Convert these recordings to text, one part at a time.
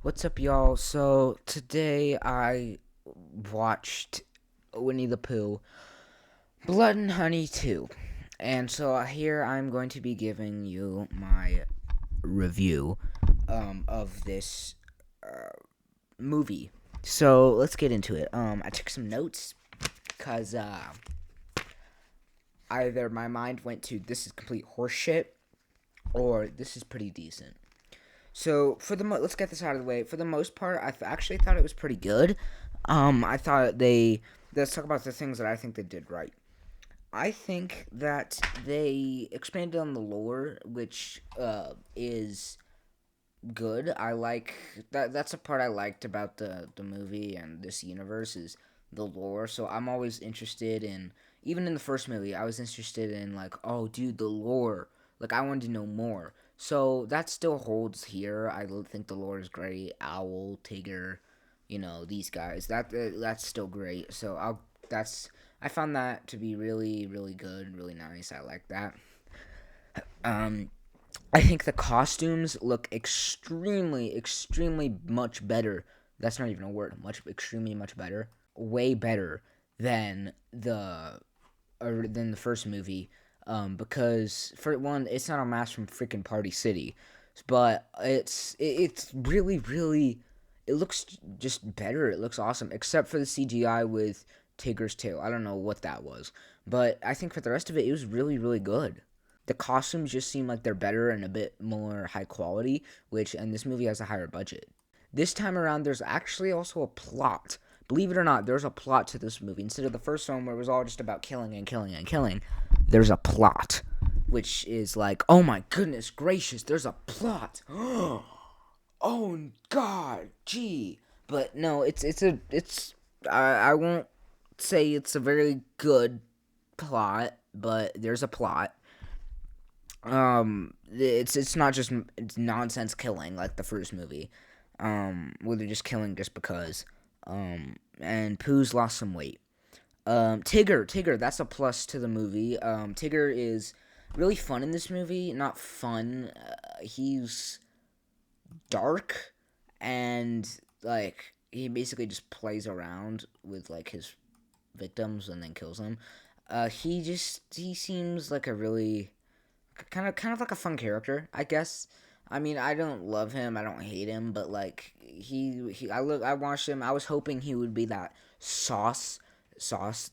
What's up, y'all? So, today I watched Winnie the Pooh Blood and Honey 2. And so, here I'm going to be giving you my review of this movie. So, let's get into it. I took some notes because either my mind went to this is complete horseshit or this is pretty decent. So let's get this out of the way. For the most part, I actually thought it was pretty good. I thought let's talk about the things that I think they did right. I think that they expanded on the lore, which is good. I like that. That's a part I liked about the movie and this universe is the lore. So I'm always interested in. Even in the first movie, I was interested in like, oh, dude, the lore. Like I wanted to know more. So that still holds here. I think the lore is great. Owl, Tigger, these guys. That's still great. So I found that to be really really good, really nice. I like that. Um, I think the costumes look extremely, extremely much better. That's not even a word. Extremely much better. Way better than the first movie. Because for one, it's not a mask from freaking Party City, but it's really, really. It looks just better. It looks awesome, except for the CGI with Tigger's tail. I don't know what that was, but I think for the rest of it, it was really, really good. The costumes just seem like they're better and a bit more high quality, and this movie has a higher budget. This time around, there's actually also a plot. Believe it or not, there's a plot to this movie. Instead of the first one where it was all just about killing and killing and killing, there's a plot, which is like, oh my goodness gracious, there's a plot. Oh God, gee. But no, I won't say it's a very good plot, but there's a plot. It's not just it's nonsense killing like the first movie, where they're just killing just because. And Pooh's lost some weight. Tigger, that's a plus to the movie. Tigger is really fun in this movie. Not fun. He's dark and like he basically just plays around with like his victims and then kills them. He seems like a really kind of like a fun character, I guess. I mean, I don't love him, I don't hate him, but like I watched him. I was hoping he would be that sauce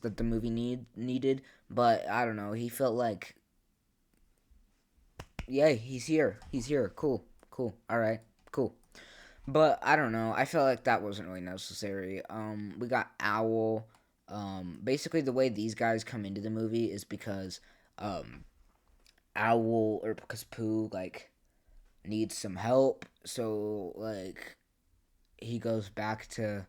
that the movie needed, but I don't know. He felt like yeah, he's here. He's here. Cool. Cool. All right. Cool. But I don't know. I felt like that wasn't really necessary. We got Owl. Basically the way these guys come into the movie is because Owl or because Pooh like needs some help. So like he goes back to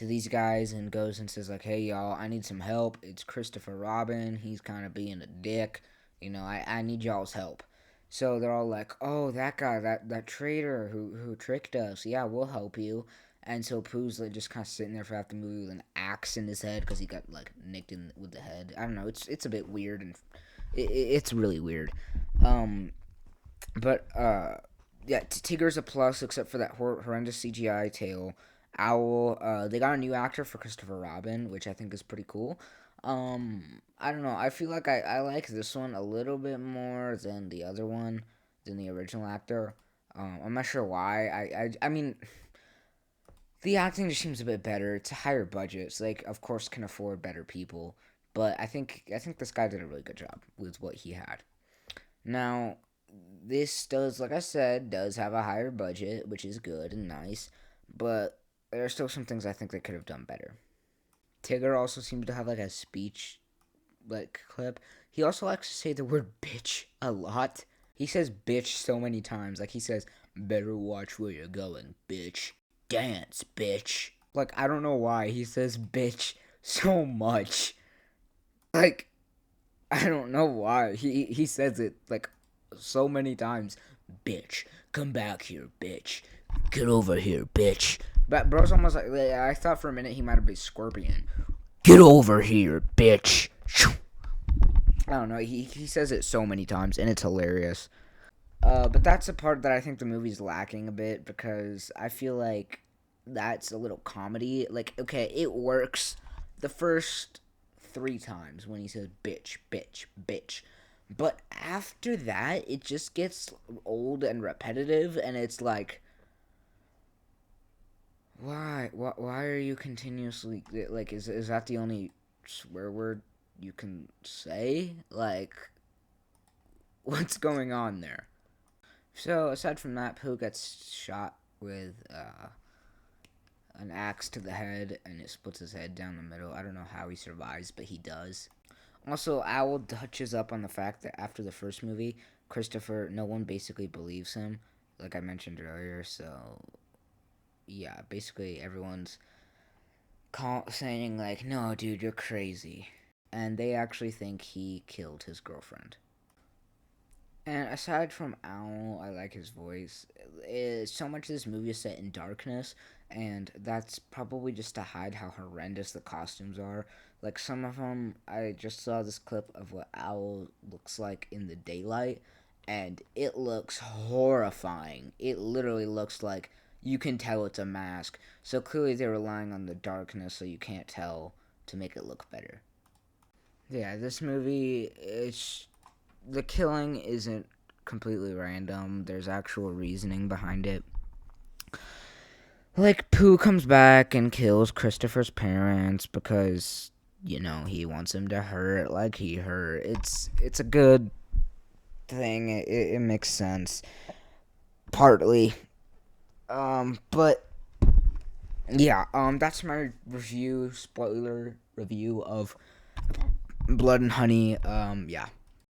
these guys and goes and says like, "Hey y'all, I need some help. It's Christopher Robin. He's kind of being a dick. I need y'all's help." So they're all like, "Oh, that guy, that traitor who tricked us. Yeah, we'll help you." And so Pooh's like just kind of sitting there for half the movie with an axe in his head because he got like nicked with the head. I don't know. It's a bit weird and it's really weird. Um, but yeah, Tigger's a plus except for that horrendous CGI tail. Owl, they got a new actor for Christopher Robin, which I think is pretty cool. I don't know. I feel like I like this one a little bit more than the other one, than the original actor. I'm not sure why. I mean, the acting just seems a bit better. It's a higher budget, so like, of course, can afford better people. But I think this guy did a really good job with what he had. Now, this does, like I said, does have a higher budget, which is good and nice, but there are still some things I think they could have done better. Tigger also seems to have like a speech like clip. He also likes to say the word bitch a lot. He says bitch so many times. Like he says, "Better watch where you're going, bitch. Dance, bitch." Like I don't know why he says bitch so much. Like I don't know why he says it like so many times. Bitch, come back here, bitch. Get over here, bitch. But bro's almost like I thought for a minute he might have been Scorpion. Get over here, bitch. I don't know. He says it so many times and it's hilarious. But that's a part that I think the movie's lacking a bit because I feel like that's a little comedy. Like, okay, it works the first 3 times when he says bitch, bitch, bitch. But after that, it just gets old and repetitive, and it's like, why? Why are you continuously like? Is that the only swear word you can say? Like, what's going on there? So aside from that, Pooh gets shot with an axe to the head, and it splits his head down the middle. I don't know how he survives, but he does. Also, Owl touches up on the fact that after the first movie, Christopher, no one basically believes him, like I mentioned earlier. So yeah, basically everyone's saying like, "No, dude, you're crazy," and they actually think he killed his girlfriend. And aside from Owl, I like his voice. So much of this movie is set in darkness, and that's probably just to hide how horrendous the costumes are. Like some of them, I just saw this clip of what Owl looks like in the daylight, and it looks horrifying. It literally looks like you can tell it's a mask. So clearly they're relying on the darkness so you can't tell to make it look better. Yeah, this movie is the killing isn't completely random. There's actual reasoning behind it. Like Pooh comes back and kills Christopher's parents because he wants him to hurt like he hurt. It's a good thing. It makes sense partly. But yeah. That's my review. Spoiler review of Blood and Honey. Yeah.